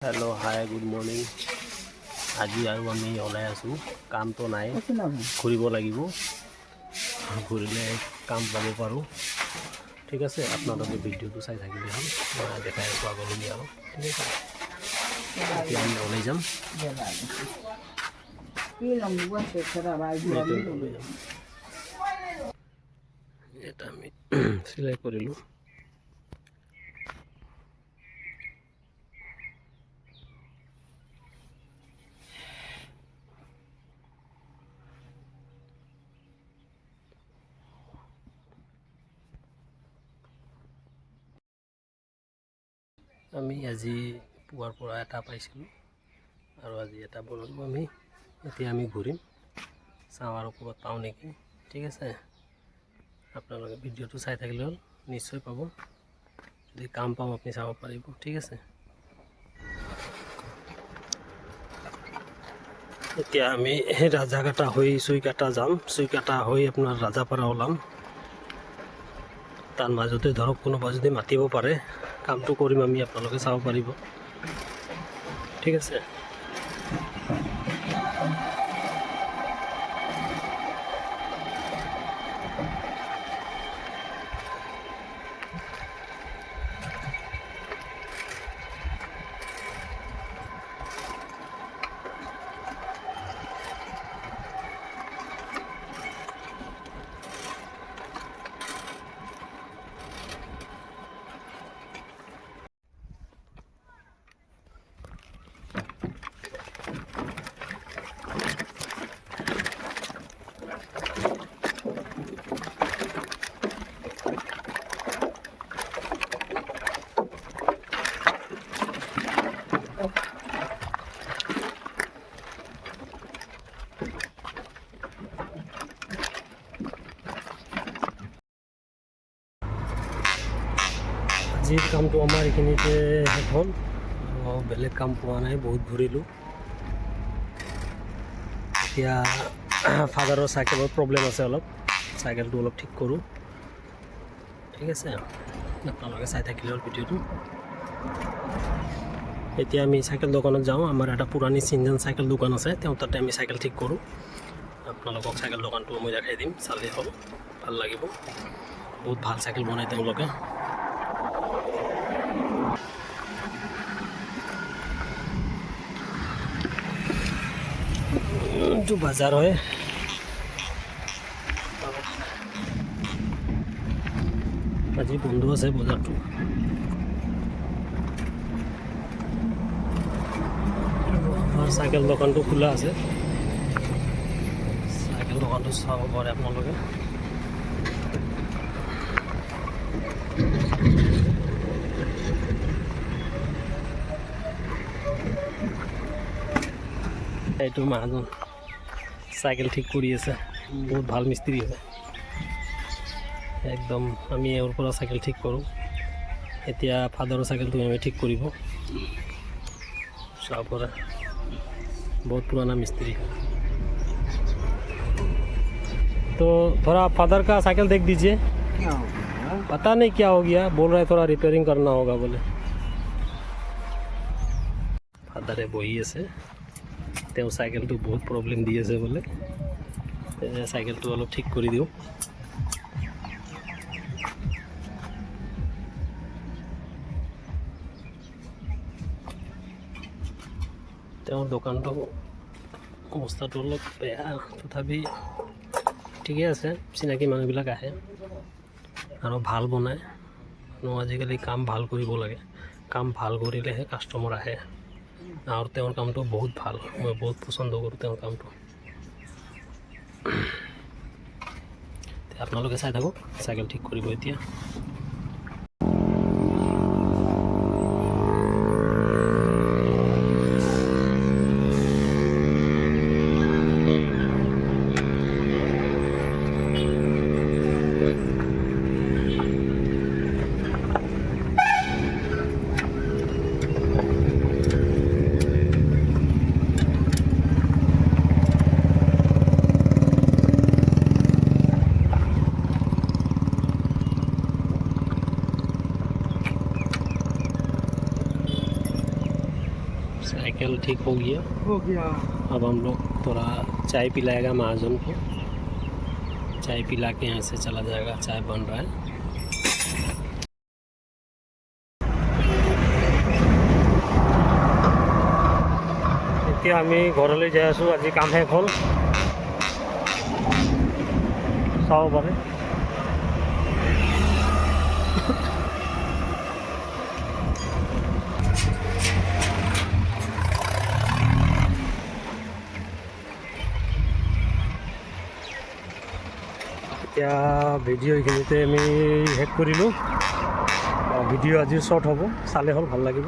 Hello hi good morning. আজি আৰু আমি ওলাই আছোঁ, কামটো নাই, ঘূৰিব লাগিব, ঘূৰিলে কাম পাব পাৰোঁ। ঠিক আছে, আপোনালোকে ভিডিঅ'টো চাই থাকিলে হ'ল, মই দেখাই আছোঁ আগলৈকে আৰু। ঠিক আছে, এতিয়া আমি ওলাই যাম। এটা আমি চিলাই কৰিলোঁ। আমি আজি পুৱাৰ পৰা এটা পাইছিলোঁ আৰু আজি এটা বনালোঁ আমি। এতিয়া আমি ঘূৰিম, চাওঁ আৰু ক'ৰবাত পাওঁ নেকি। ঠিক আছে, আপোনালোকে ভিডিঅ'টো চাই থাকিলে হ'ল, নিশ্চয় পাব। যদি কাম পাওঁ আপুনি চাব পাৰিব। ঠিক আছে, এতিয়া আমি ৰাজাকাটা হৈ চুইকাটা যাম, চুইকাটা হৈ আপোনাৰ ৰাজাপাৰা ওলাম। তাৰ মাজতে ধৰক কোনোবা যদি মাতিব পাৰে কামটো কৰিম আমি, আপোনালোকে চাব পাৰিব। ঠিক আছে, আজিৰ কামটো আমাৰ এইখিনিতে শেষ হ'ল, আৰু বেলেগ কাম পোৱা নাই, বহুত ঘূৰিলোঁ। এতিয়া ফাদাৰৰ চাইকেলৰ প্ৰব্লেম আছে অলপ, চাইকেলটো অলপ ঠিক কৰোঁ। ঠিক আছে, আপোনালোকে চাই থাকিলে হ'ল ভিডিঅ'টো। এতিয়া আমি চাইকেল দোকানত যাওঁ, আমাৰ এটা পুৰণি চিঞ্জন চাইকেল দোকান আছে, তেওঁ তাতে আমি চাইকেল ঠিক কৰোঁ। আপোনালোকক চাইকেল দোকানটো মই দেখাই দিম, চালেই হ'ল, ভাল লাগিব। বহুত ভাল চাইকেল বনায় তেওঁলোকে। जो बाजार है, আজি বন্ধ আছে বজাৰটো। আমাৰ চাইকেল দোকানটো খোলা আছে, চাইকেল দোকানটো চাব পাৰে আপোনালোকে। এইটো মানুহজন চাইকেল ঠিক কৰি আছে, বহুত ভাল মিস্ত্ৰী হয় একদম। আমি এওঁৰ পৰা চাইকেল ঠিক কৰোঁ। এতিয়া ফাদাৰৰ চাইকেলটো আমি ঠিক কৰিব, চাব পৰা बहुत पुराना मिस्त्री है। तो थोड़ा फादर का साइकिल देख दीजिए। पता नहीं क्या हो गया, बोल रहे थोड़ा रिपेयरिंग करना होगा बोले। फादरे बही আছে, তেওঁ চাইকেলটো বহুত প্ৰব্লেম দি আছে বোলে, চাইকেলটো অলপ ঠিক কৰি দিওঁ। তেওঁৰ দোকানটো অৱস্থাটো অলপ বেয়া, তথাপি ঠিকে আছে, চিনাকি মানুহবিলাক আহে আৰু ভাল বনায়। আজিকালি কাম ভাল কৰিব লাগে, কাম ভাল কৰিলেহে কাষ্টমাৰ আহে, আৰু তেওঁৰ কামটো বহুত ভাল, মই বহুত পচন্দ কৰোঁ তেওঁৰ কামটো। আপোনালোকে চাই থাকক, চাইকেল ঠিক কৰিব এতিয়া। साइकिल ठीक हो गया। अब हम लोग थोड़ा चाय पिलाएगा महाजन को, चाय पिला के यहाँ से चला जाएगा। चाय बन रहा है। এতিয়া আমি ঘৰলৈ যাই আছোঁ। আজি কাম শেষ হ'ল, চাব পাৰে। এতিয়া ভিডিঅ' এইখিনিতে আমি শেষ কৰিলোঁ। ভিডিঅ' আজি শ্বৰ্ট হ'ব, চালে হ'ল, ভাল লাগিব।